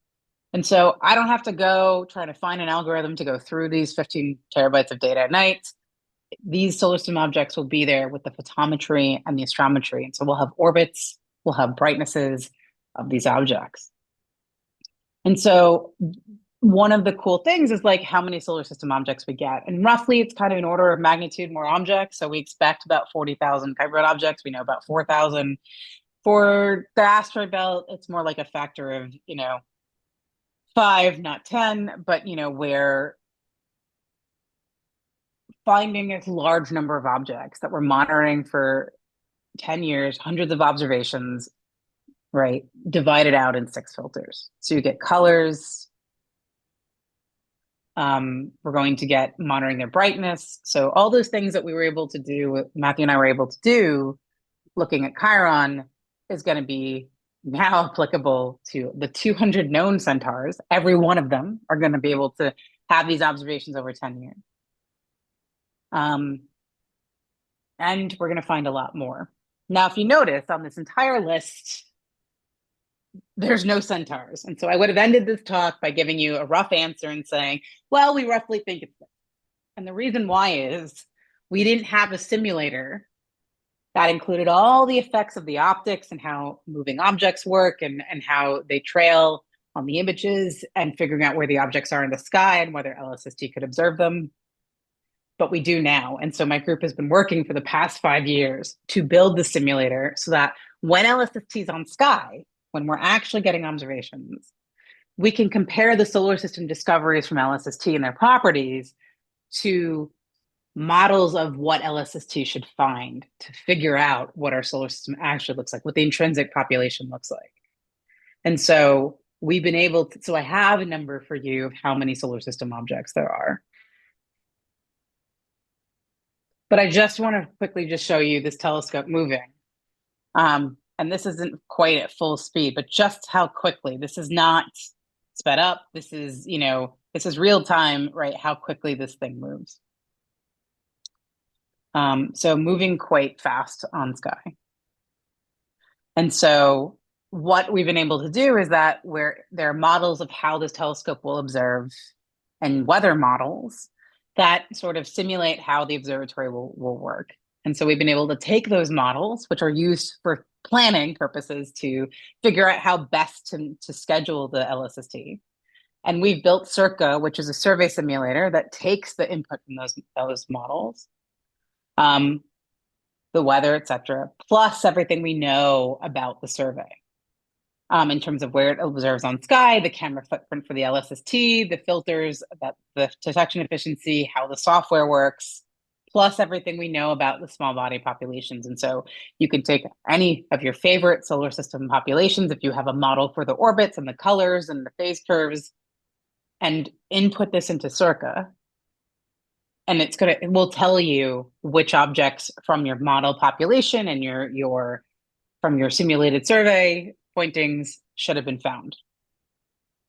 And so I don't have to go try to find an algorithm to go through these 15 terabytes of data at night. These solar system objects will be there with the photometry and the astrometry. And so we'll have orbits, we'll have brightnesses of these objects. And so one of the cool things is how many solar system objects we get. And roughly it's kind of an order of magnitude more objects. So we expect about 40,000 Kuiper objects. We know about 4,000. For the asteroid belt, it's more like a factor of, 5, not 10, but where finding a large number of objects that we're monitoring for 10 years, hundreds of observations, right, divided out in 6 filters. So you get colors, We're going to get monitoring their brightness. So all those things that we were able to do, Matthew and I were able to do, looking at Chiron, is going to be now applicable to the 200 known centaurs. Every one of them are going to be able to have these observations over 10 years. And we're going to find a lot more. Now, if you notice on this entire list, there's no centaurs. And so I would have ended this talk by giving you a rough answer and saying, well, we roughly think it's this. And the reason why is we didn't have a simulator that included all the effects of the optics and how moving objects work and how they trail on the images and figuring out where the objects are in the sky and whether LSST could observe them. But we do now. And so my group has been working for the past 5 years to build the simulator so that when LSST is on sky, when we're actually getting observations, we can compare the solar system discoveries from LSST and their properties to models of what LSST should find to figure out what our solar system actually looks like, what the intrinsic population looks like. And so we've been able to, so I have a number for you of how many solar system objects there are. But I just want to quickly just show you this telescope moving. And this isn't quite at full speed, but just how quickly. This is not sped up. This is, this is real time, right? How quickly this thing moves. So moving quite fast on sky. And so what we've been able to do is that there are models of how this telescope will observe and weather models that sort of simulate how the observatory will work. And so we've been able to take those models, which are used for planning purposes, to figure out how best to schedule the LSST. And we've built Circa, which is a survey simulator that takes the input from those models, the weather, et cetera, plus everything we know about the survey. In terms of where it observes on sky, the camera footprint for the LSST, the filters, about the detection efficiency, how the software works, plus everything we know about the small body populations. And so you can take any of your favorite solar system populations, if you have a model for the orbits and the colors and the phase curves, and input this into Circa. And it will tell you which objects from your model population and from your simulated survey pointings should have been found.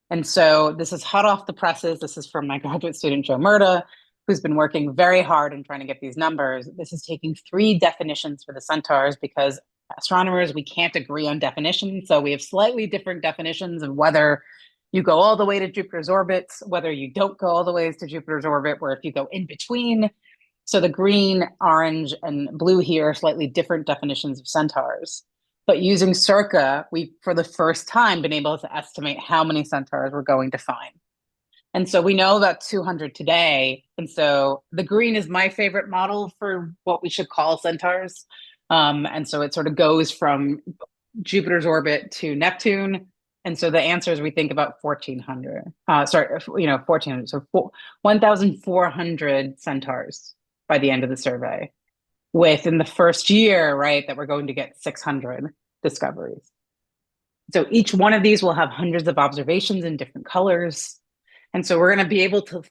And so this is hot off the presses. This is from my graduate student, Joe Murda, who's been working very hard in trying to get these numbers. This is taking 3 definitions for the centaurs because astronomers, we can't agree on definitions. So we have slightly different definitions of whether you go all the way to Jupiter's orbits, whether you don't go all the way to Jupiter's orbit, where if you go in between. So the green, orange, and blue here are slightly different definitions of centaurs. But using Circa, we've, for the first time, been able to estimate how many centaurs we're going to find. And so we know about 200 today. And so the green is my favorite model for what we should call centaurs. And so it sort of goes from Jupiter's orbit to Neptune. And so the answer is we think about 1,400. 1,400. So 1,400 centaurs by the end of the survey. Within the first year, right, that we're going to get 600 discoveries. So each one of these will have hundreds of observations in different colors. And so we're going to be able to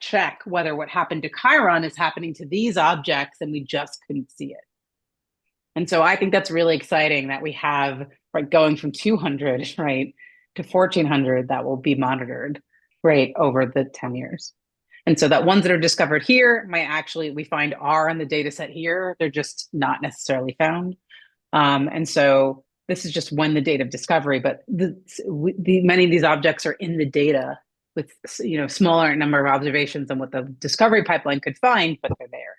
check whether what happened to Chiron is happening to these objects and we just couldn't see it. And so I think that's really exciting that we have, right, going from 200, right, to 1,400 that will be monitored, right, over the 10 years. And so that ones that are discovered here might actually, we find are in the data set here, they're just not necessarily found. And so this is just when the date of discovery, but many of these objects are in the data with, smaller number of observations than what the discovery pipeline could find, but they're there.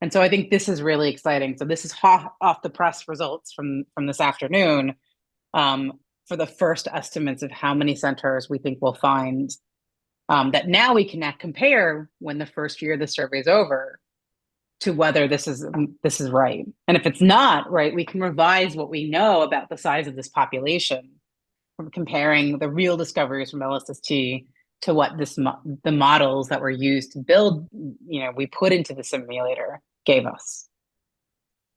And so I think this is really exciting. So this is hot off the press results from this afternoon for the first estimates of how many centaurs we think we'll find, that now we can compare when the first year of the survey is over to whether this is right. And if it's not right, we can revise what we know about the size of this population from comparing the real discoveries from LSST to what the models that were used to build, we put into the simulator gave us.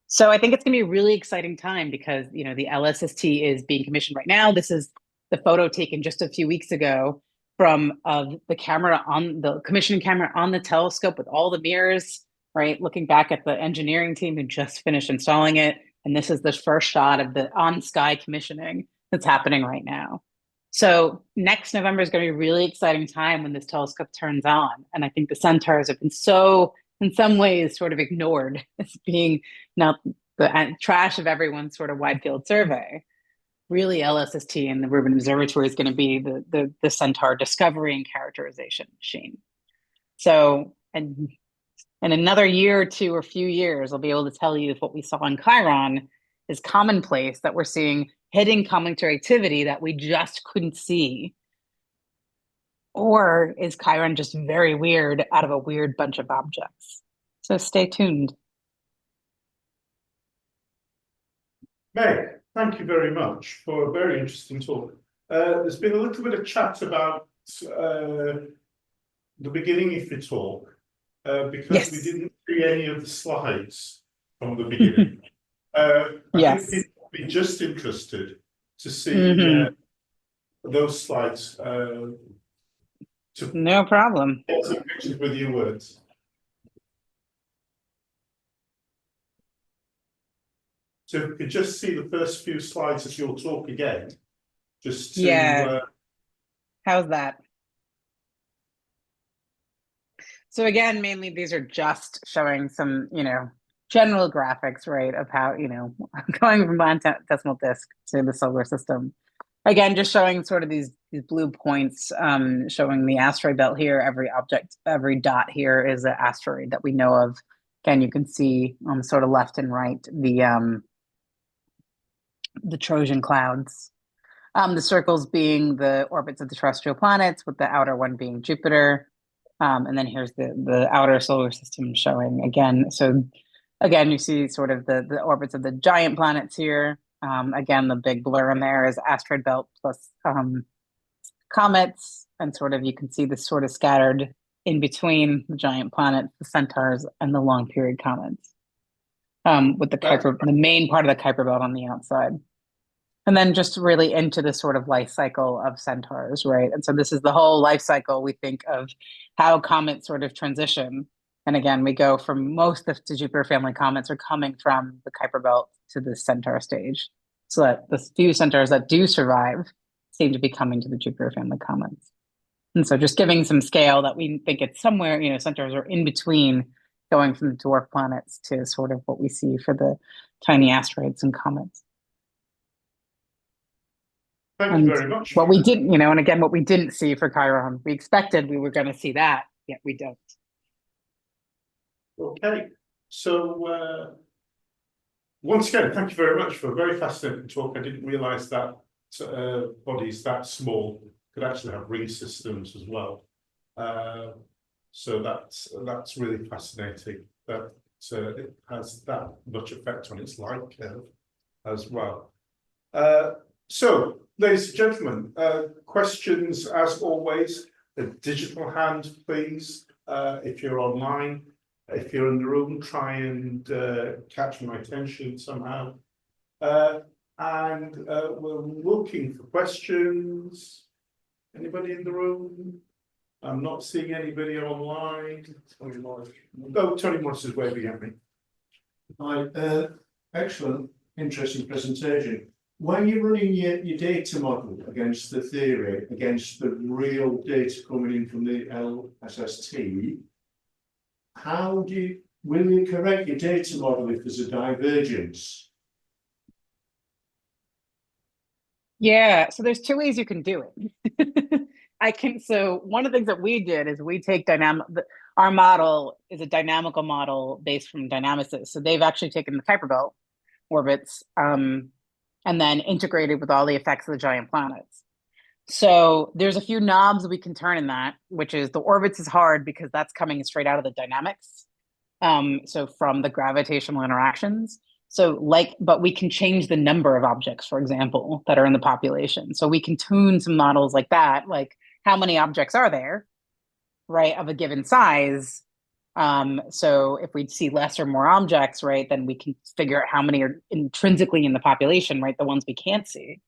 So I think it's going to be a really exciting time because, the LSST is being commissioned right now. This is the photo taken just a few weeks ago from the camera on the commissioning camera on the telescope with all the mirrors, right? Looking back at the engineering team who just finished installing it. And this is the first shot of the on-sky commissioning that's happening right now. So next November is going to be a really exciting time when this telescope turns on. And I think the centaurs have been so, in some ways, sort of ignored as being now the trash of everyone's sort of wide field survey. Really, LSST and the Rubin Observatory is going to be the Centaur discovery and characterization machine. So, and in another year or two or few years, I'll be able to tell you if what we saw in Chiron is commonplace, that we're seeing hidden cometary activity that we just couldn't see. Or is Chiron just very weird out of a weird bunch of objects? So stay tuned. Meg, thank you very much for a very interesting talk. There's been a little bit of chat about the beginning of your talk, because we didn't see any of the slides from the beginning. I think people will be just interested to see those slides. No problem. Get some pictures with your words. So if we could just see the first few slides of your talk again, just to how's that? So again, mainly these are just showing some, general graphics, right, of how, going from decimal disk to the solar system. Again, just showing sort of these blue points, showing the asteroid belt here. Every object, every dot here is an asteroid that we know of. Again, you can see on the sort of left and right the Trojan clouds. The circles being the orbits of the terrestrial planets, with the outer one being Jupiter. And then here's the outer solar system showing again. So again, you see sort of the orbits of the giant planets here. Again, the big blur in there is asteroid belt plus comets. And sort of you can see this sort of scattered in between the giant planets, the centaurs, and the long period comets. With the main part of the Kuiper belt on the outside. And then just really into the sort of life cycle of centaurs, right? And so this is the whole life cycle, we think, of how comets sort of transition. And again, we go from most of the Jupiter family comets are coming from the Kuiper belt to the Centaur stage. So that the few centaurs that do survive seem to be coming to the Jupiter family comets. And so just giving some scale that we think it's somewhere, centaurs are in between going from the dwarf planets to sort of what we see for the tiny asteroids and comets. Thank you very much. What we didn't, and again, what we didn't see for Chiron, we expected we were going to see that, yet we don't. Okay, so once again, thank you very much for a very fascinating talk. I didn't realise that bodies that small could actually have ring systems as well. So that's really fascinating that it has that much effect on its light curve as well. So, ladies and gentlemen, questions as always, a digital hand, please, if you're online. If you're in the room, try and catch my attention somehow. And we're looking for questions. Anybody in the room? I'm not seeing anybody online. Tony Morris. Oh, Tony Morris is waving at me. Hi, excellent, interesting presentation. When you're running your data model against the theory, against the real data coming in from the LSST, will you correct your data model if there's a divergence? Yeah, so there's two ways you can do it. So one of the things that we did is we take our model is a dynamical model based from dynamicists. So they've actually taken the Kuiper belt orbits and then integrated with all the effects of the giant planets. So there's a few knobs we can turn in that, which is the orbits is hard because that's coming straight out of the dynamics. So from the gravitational interactions. But we can change the number of objects, for example, that are in the population. So we can tune some models like that, like how many objects are there, right, of a given size. So if we see less or more objects, right, then we can figure out how many are intrinsically in the population, right, the ones we can't see.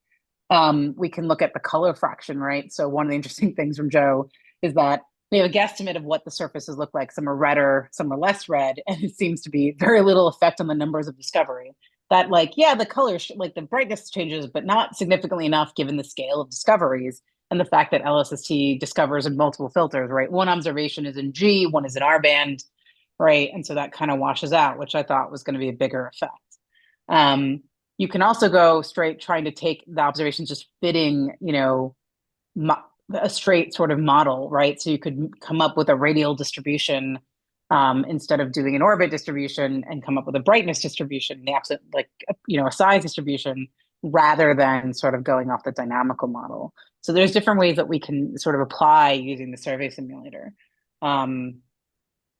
We can look at the color fraction, right? So one of the interesting things from Joe is that we have a guesstimate of what the surfaces look like. Some are redder, some are less red, and it seems to be very little effect on the numbers of discovery. That like, yeah, the color, like the brightness changes, but not significantly enough given the scale of discoveries and the fact that LSST discovers in multiple filters, right? One observation is in G, one is in R band, right? And so that kind of washes out, which I thought was going to be a bigger effect. You can also go straight trying to take the observations just fitting, you know, a straight sort of model, right? So you could come up with a radial distribution instead of doing an orbit distribution and come up with a brightness distribution, the absolute, like, you know, a size distribution rather than sort of going off the dynamical model. So there's different ways that we can sort of apply using the survey simulator.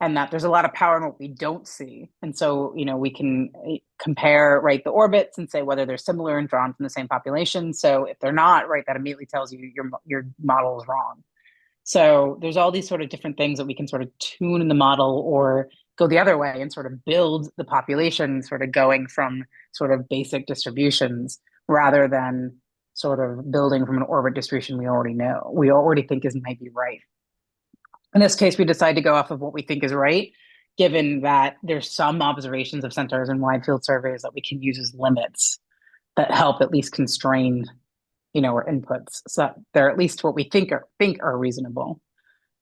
And that there's a lot of power in what we don't see. And so, you know, we can compare, right, the orbits and say whether they're similar and drawn from the same population. So if they're not, right, that immediately tells you your model is wrong. So there's all these sort of different things that we can sort of tune in the model or go the other way and sort of build the population sort of going from sort of basic distributions rather than sort of building from an orbit distribution we already think is might be right. In this case, we decide to go off of what we think is right, given that there's some observations of centaurs in wide field surveys that we can use as limits that help at least constrain, you know, our inputs. So they're at least what we think are reasonable.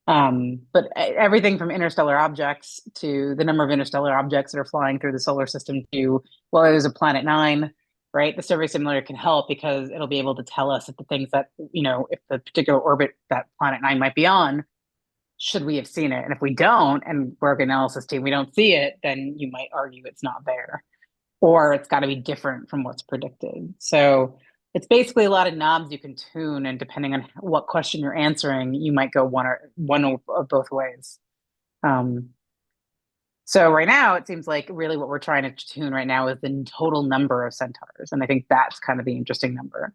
But everything from interstellar objects to the number of interstellar objects that are flying through the solar system to, well, there's a planet 9, right? The survey simulator can help because it'll be able to tell us if the things that, you know, if the particular orbit that planet 9 might be on, should we have seen it? And if we don't, and we're an analysis team, we don't see it, then you might argue it's not there, or it's got to be different from what's predicted. So it's basically a lot of knobs you can tune, and depending on what question you're answering, you might go one of both ways. So right now, it seems like really what we're trying to tune right now is the total number of centaurs, and I think that's kind of the interesting number.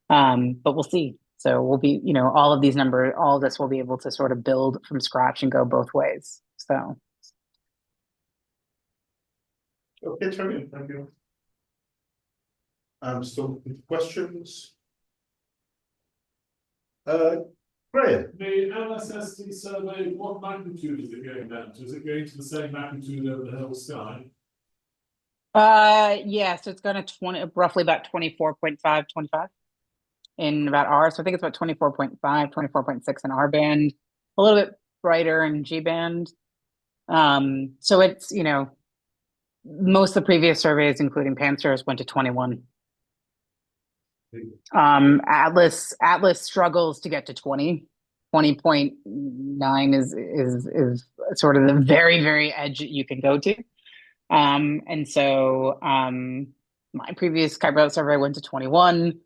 But we'll see. So we'll be, you know, all of these numbers, all of this will be able to sort of build from scratch and go both ways. So. Okay, Tony, thank you. Still questions? Graham. The LSST survey, what magnitude is it going down to? Is it going to the same magnitude over the whole sky? Yeah, so it's going to roughly about 24.5, 25 in about R. So I think it's about 24.5, 24.6 in R band, a little bit brighter in G band. So it's, you know, most of the previous surveys, including Pan-STARRS, went to 21. Atlas struggles to get to 20. 20.9 is sort of the very, very edge that you can go to. And so my previous Kuiper Belt survey went to 21.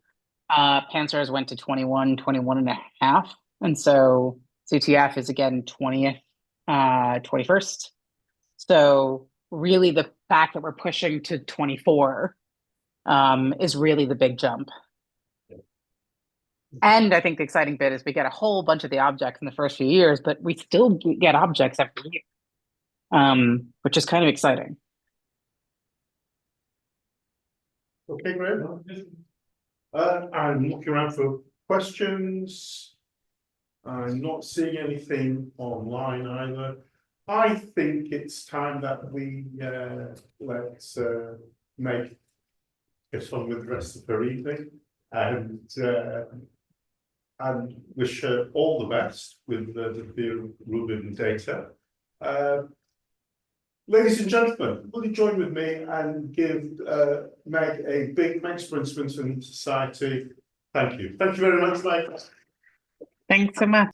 Pan-STARRS went to 21, 21 and a half. And so CTF is again 20th, 21st. So really the fact that we're pushing to 24 is really the big jump. And I think the exciting bit is we get a whole bunch of the objects in the first few years, but we still get objects every year, which is kind of exciting. Okay, great. I'm looking around for questions. I'm not seeing anything online either. I think it's time that we let Meg get on with the rest of her evening and wish her all the best with the Rubin data. Ladies and gentlemen, will you join with me and give Meg a big thanks for Instruments and Society? Thank you. Thank you very much, Meg. Thanks so much.